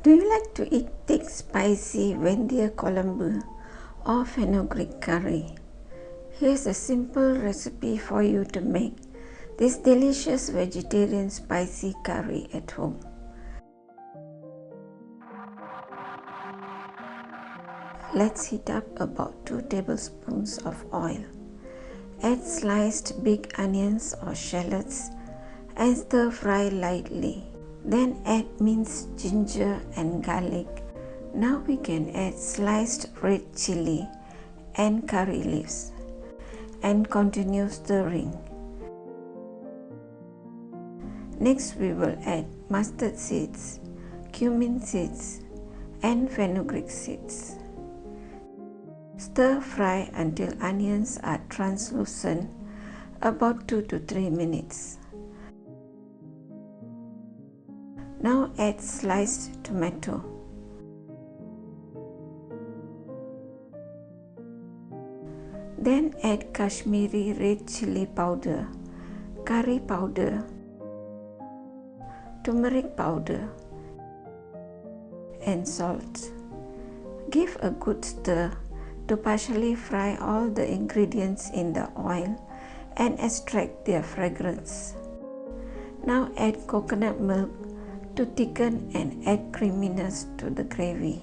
Do you like to eat thick, spicy Vendhaya Kulambu or Fenugreek Curry? Here's a simple recipe for you to make this delicious vegetarian spicy curry at home. Let's heat up about 2 tablespoons of oil. Add sliced big onions or shallots and stir fry lightly. Then add minced ginger and garlic. Now we can add sliced red chili and curry leaves and continue stirring. Next we will add mustard seeds, cumin seeds and fenugreek seeds. Stir fry until onions are translucent, about 2 to 3 minutes. Now add sliced tomato. Then add Kashmiri red chili powder, curry powder, turmeric powder and salt. Give a good stir to partially fry all the ingredients in the oil and extract their fragrance. Now add coconut milk to thicken and add creaminess to the gravy.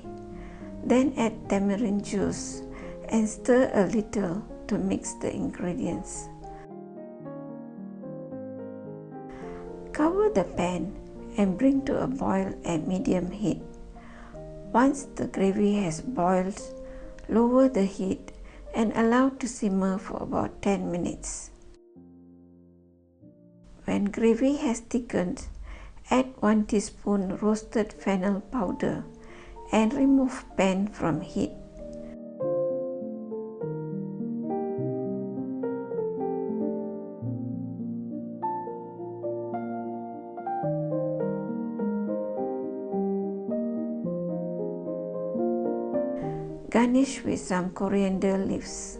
Then add tamarind juice and stir a little to mix the ingredients. Cover the pan and bring to a boil at medium heat. Once the gravy has boiled, lower the heat and allow to simmer for about 10 minutes. When gravy has thickened, add 1 teaspoon roasted fennel powder and remove pan from heat. Garnish with some coriander leaves.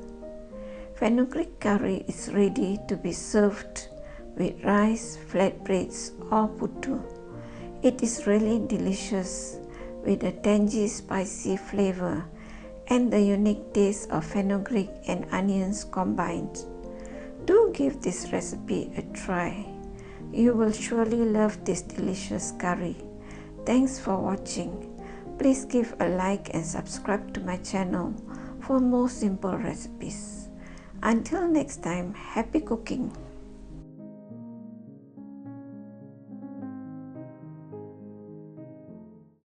Fenugreek curry is ready to be served with rice, flatbreads or putu. It is really delicious with a tangy spicy flavor and the unique taste of fenugreek and onions combined. Do give this recipe a try. You will surely love this delicious curry. Thanks for watching. Please give a like and subscribe to my channel for more simple recipes. Until next time, happy cooking!